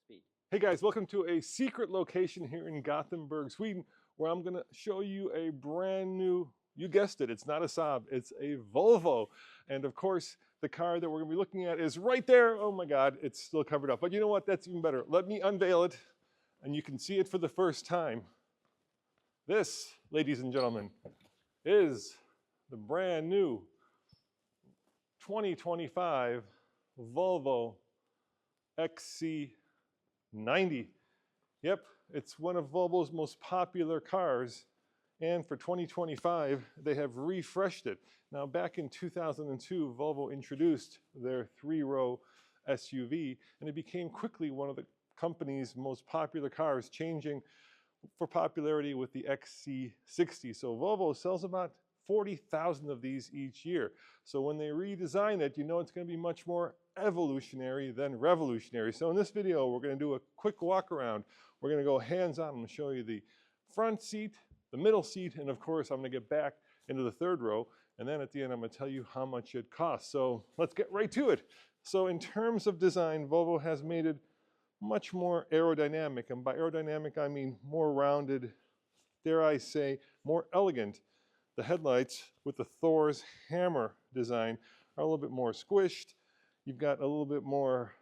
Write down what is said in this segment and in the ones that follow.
speed. Hey guys, welcome to a secret location here in Gothenburg, Sweden, where I'm going to show you a brand new, you guessed it, it's not a Saab, it's a Volvo. And of course, the car that we're going to be looking at is right there. Oh my God, it's still covered up. But you know what? That's even better. Let me unveil it and you can see it for the first time. This, ladies and gentlemen, is the brand new 2025 Volvo XC90. Yep, it's one of Volvo's most popular cars, and for 2025, they have refreshed it. Now, back in 2002, Volvo introduced their three-row SUV, and it became quickly one of the company's most popular cars, changing for popularity with the XC60. So Volvo sells about 40,000 of these each year. So when they redesign it, you know it's going to be much more evolutionary than revolutionary. So in this video, we're going to do a quick walk around. We're going to go hands-on. I'm going to show you the front seat, the middle seat, and of course, I'm going to get back into the third row. And then at the end, I'm going to tell you how much it costs. So let's get right to it. So in terms of design, Volvo has made it much more aerodynamic. And by aerodynamic, I mean more rounded, dare I say, more elegant. The headlights with the Thor's hammer design are a little bit more squished. You've got a little bit more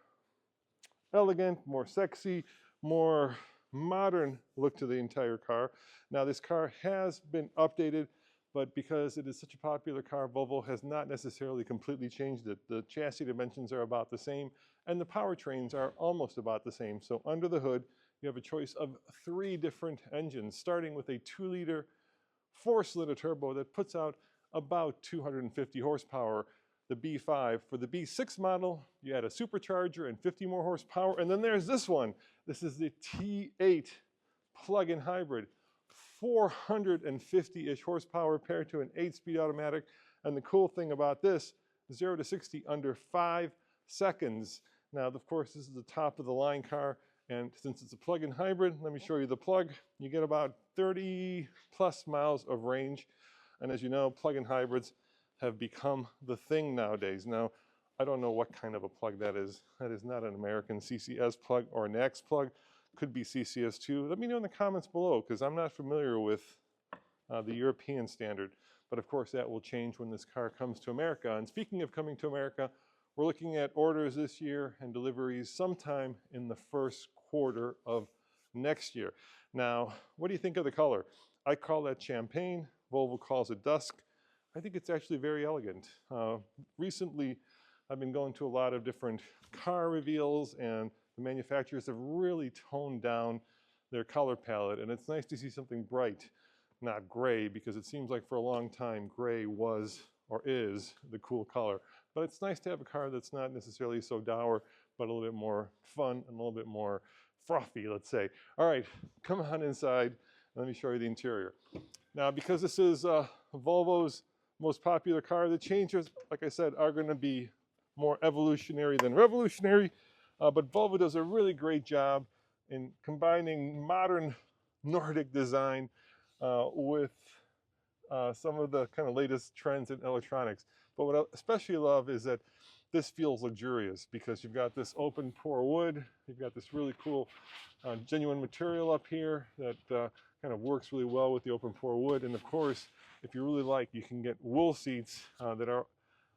elegant, more sexy, more modern look to the entire car. Now this car has been updated, but because it is such a popular car, Volvo has not necessarily completely changed it. The chassis dimensions are about the same, and the powertrains are almost about the same. So under the hood, you have a choice of 3 different engines, starting with a 2-liter 4-cylinder turbo that puts out about 250 horsepower, the B5. For the B6 model, you add a supercharger and 50 more horsepower. And then there's this one. This is the T8 plug-in hybrid, 450-ish horsepower paired to an 8-speed automatic. And the cool thing about this, 0 to 60 under 5 seconds. Now, of course, this is the top of the line car. And since it's a plug-in hybrid, let me show you the plug. You get about 30 plus miles of range. And as you know, plug-in hybrids have become the thing nowadays. Now, I don't know what kind of a plug that is. That is not an American CCS plug or an X plug. Could be CCS2. Let me know in the comments below, because I'm not familiar with the European standard. But of course, that will change when this car comes to America. And speaking of coming to America, we're looking at orders this year and deliveries sometime in the first quarter of next year. Now, what do you think of the color? I call that champagne. Volvo calls it dusk. I think it's actually very elegant. Recently, I've been going to a lot of different car reveals, and the manufacturers have really toned down their color palette, and it's nice to see something bright, not gray, because it seems like for a long time, gray was or is the cool color. But it's nice to have a car that's not necessarily so dour, but a little bit more fun and a little bit more frothy, let's say. All right, come on inside. Let me show you the interior. Now, because this is Volvo's most popular car, the changes, like I said, are going to be more evolutionary than revolutionary. But Volvo does a really great job in combining modern Nordic design with some of the kind of latest trends in electronics. But what I especially love is that this feels luxurious, because you've got this open pore wood, you've got this really cool genuine material up here that kind of works really well with the open pore wood. And of course, if you really like, you can get wool seats that are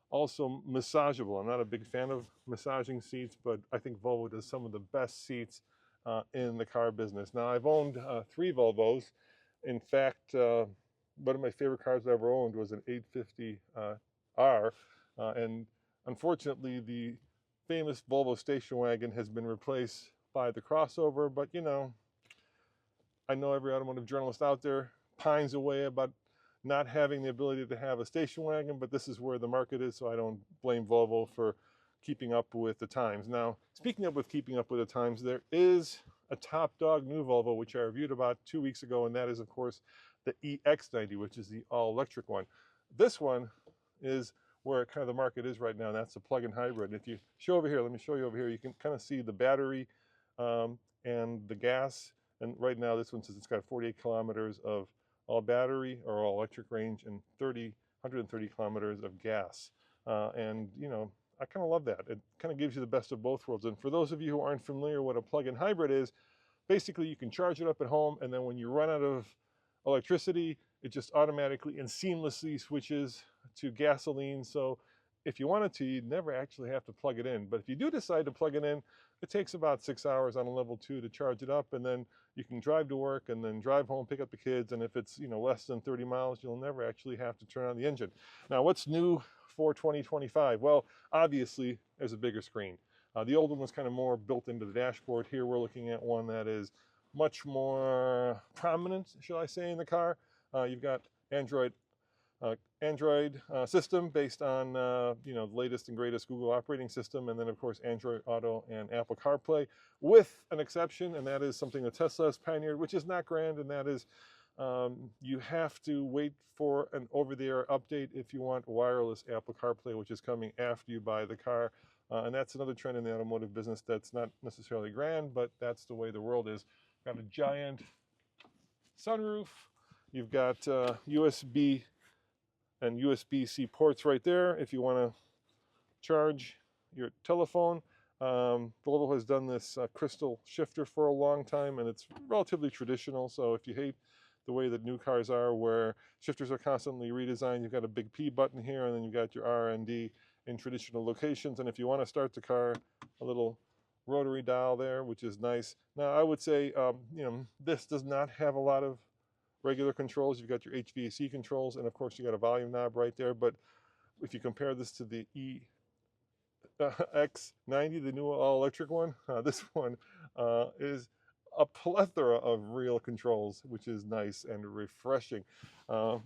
also massageable. I'm not a big fan of massaging seats, but I think Volvo does some of the best seats in the car business. Now, I've owned 3 Volvos. In fact, one of my favorite cars I ever owned was an 850R, and unfortunately, the famous Volvo station wagon has been replaced by the crossover. But you know, I know every automotive journalist out there pines away about not having the ability to have a station wagon, but this is where the market is, so I don't blame Volvo for keeping up with the times. Now, speaking of with keeping up with the times, there is a top dog new Volvo, which I reviewed about 2 weeks ago, and that is, of course, the EX90, which is the all-electric one. This one is where kind of the market is right now, and that's the plug-in hybrid. And if you show over here, let me show you over here, you can kind of see the battery and the gas. And right now, this one says it's got 48 kilometers of all battery or all electric range and 130 kilometers of gas. And you know, I kind of love that. It kind of gives you the best of both worlds. And for those of you who aren't familiar what a plug-in hybrid is, basically you can charge it up at home, and then when you run out of electricity, it just automatically and seamlessly switches to gasoline. So if you wanted to, you'd never actually have to plug it in. But if you do decide to plug it in, it takes about 6 hours on a level 2 to charge it up, and then you can drive to work and then drive home, pick up the kids, and if it's less than 30 miles, you'll never actually have to turn on the engine. Now, what's new for 2025? Well, obviously, there's a bigger screen. The old one was kind of more built into the dashboard. Here we're looking at one that is much more prominent, shall I say, in the car. You've got Android system based on the latest and greatest Google operating system, and then of course Android Auto and Apple CarPlay, with an exception, and that is something that Tesla has pioneered, which is not grand, and that is you have to wait for an over-the-air update if you want wireless Apple CarPlay, which is coming after you buy the car. And that's another trend in the automotive business that's not necessarily grand, but that's the way the world is. Got a giant sunroof. You've got USB and USB-C ports right there if you want to charge your telephone. Volvo has done this crystal shifter for a long time, and it's relatively traditional. So if you hate the way that new cars are, where shifters are constantly redesigned, you've got a big P button here, and then you've got your R and D in traditional locations. And if you want to start the car, a little rotary dial there, which is nice. Now, I would say, this does not have a lot of regular controls. You've got your HVAC controls, and of course you got a volume knob right there. But if you compare this to the XC90, the new all-electric one, this one is a plethora of real controls, which is nice and refreshing.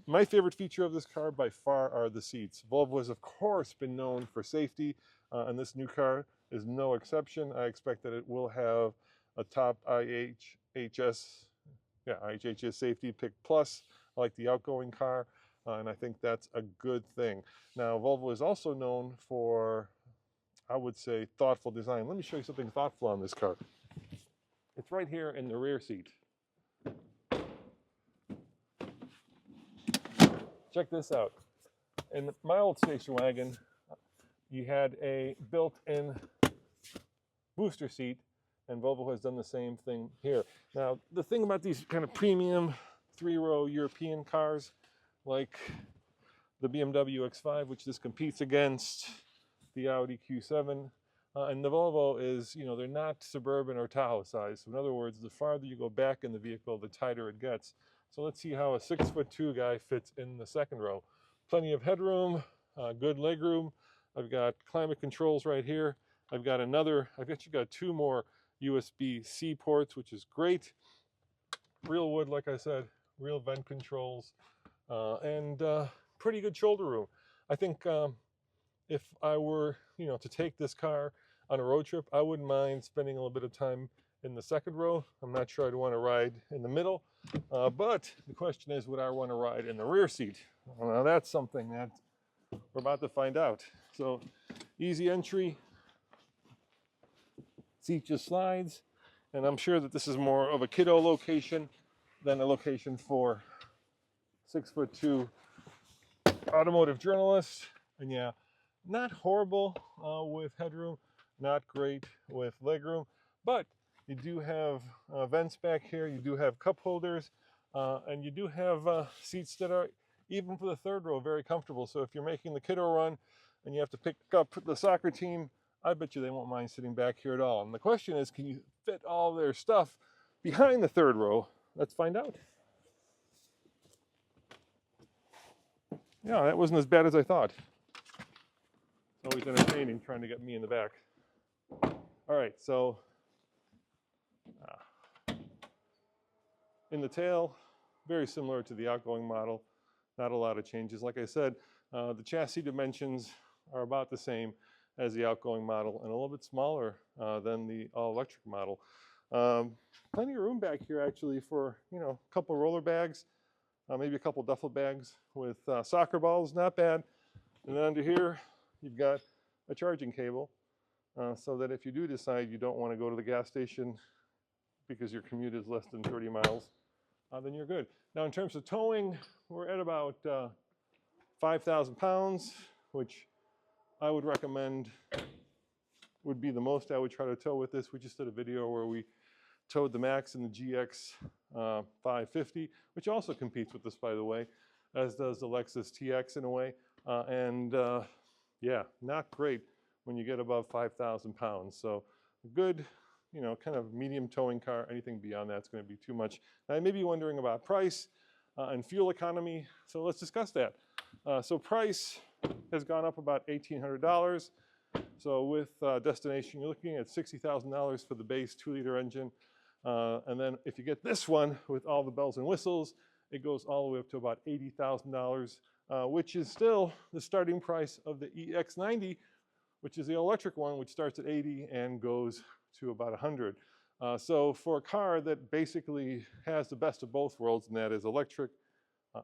My favorite feature of this car by far are the seats. Volvo has of course been known for safety, and this new car is no exception. I expect that it will have a top IHHS Safety Pick Plus, like the outgoing car, and I think that's a good thing. Now, Volvo is also known for, I would say, thoughtful design. Let me show you something thoughtful on this car. It's right here in the rear seat. Check this out. In my old station wagon, you had a built-in booster seat, and Volvo has done the same thing here. Now, the thing about these kind of premium 3-row European cars, like the BMW X5, which this competes against, the Audi Q7, and the Volvo is, they're not suburban or Tahoe size. So in other words, the farther you go back in the vehicle, the tighter it gets. So let's see how a 6'2" guy fits in the second row. Plenty of headroom, good leg room. I've got climate controls right here. I've actually got 2 more USB-C ports, which is great. Real wood, like I said, real vent controls, and pretty good shoulder room. I think if I were, to take this car on a road trip, I wouldn't mind spending a little bit of time in the second row. I'm not sure I'd want to ride in the middle, but the question is, would I want to ride in the rear seat? Well, now that's something that we're about to find out. So, easy entry, seat just slides, and I'm sure that this is more of a kiddo location than a location for 6'2" automotive journalists. And yeah, not horrible with headroom, not great with legroom, but you do have vents back here, you do have cup holders, and you do have seats that are, even for the third row, very comfortable. So if you're making the kiddo run and you have to pick up the soccer team, I bet you they won't mind sitting back here at all. And the question is, can you fit all their stuff behind the third row? Let's find out. Yeah, that wasn't as bad as I thought. It's always entertaining trying to get me in the back. All right, so in the tail, very similar to the outgoing model. Not a lot of changes. Like I said, the chassis dimensions are about the same as the outgoing model, and a little bit smaller than the all-electric model. Plenty of room back here, actually, for a couple roller bags, maybe a couple duffel bags with soccer balls. Not bad. And then under here, you've got a charging cable, so that if you do decide you don't want to go to the gas station because your commute is less than 30 miles, then you're good. Now, in terms of towing, we're at about 5,000 pounds, which I would recommend would be the most I would try to tow with this. We just did a video where we towed the Max in the GX 550, which also competes with this, by the way, as does the Lexus TX in a way. Yeah, not great when you get above 5,000 pounds. So good, you know, kind of medium towing car. Anything beyond that's going to be too much. Now, you may be wondering about price and fuel economy. So let's discuss that. So price has gone up about $1,800. So with destination, you're looking at $60,000 for the base 2-liter engine. And then if you get this one with all the bells and whistles, it goes all the way up to about $80,000, which is still the starting price of the EX90, which is the electric one, which starts at 80 and goes to about 100. So for a car that basically has the best of both worlds, and that is electric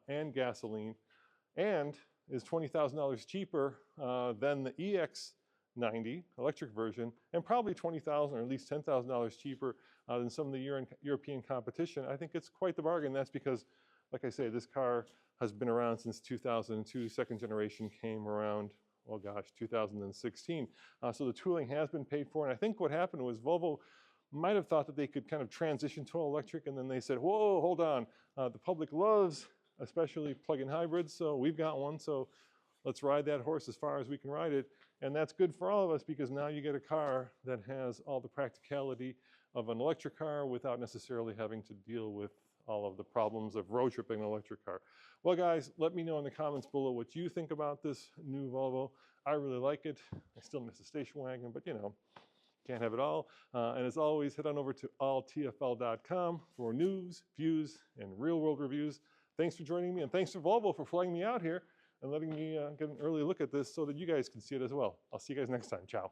and gasoline, and is $20,000 cheaper than the EX90 electric version, and probably $20,000 or at least $10,000 cheaper than some of the European competition, I think it's quite the bargain. That's because, like I say, this car has been around since 2002. Second generation came around, oh gosh, 2016. So the tooling has been paid for, and I think what happened was Volvo might have thought that they could kind of transition to electric, and then they said, whoa, hold on, the public loves especially plug-in hybrids, so we've got one, so let's ride that horse as far as we can ride it. And that's good for all of us, because now you get a car that has all the practicality of an electric car without necessarily having to deal with all of the problems of road tripping an electric car. Well, guys, let me know in the comments below what you think about this new Volvo. I really like it. I still miss the station wagon, but you know, can't have it all. And as always, head on over to alltfl.com for news, views, and real-world reviews. Thanks for joining me, and thanks to Volvo for flying me out here and letting me get an early look at this so that you guys can see it as well. I'll see you guys next time. Ciao.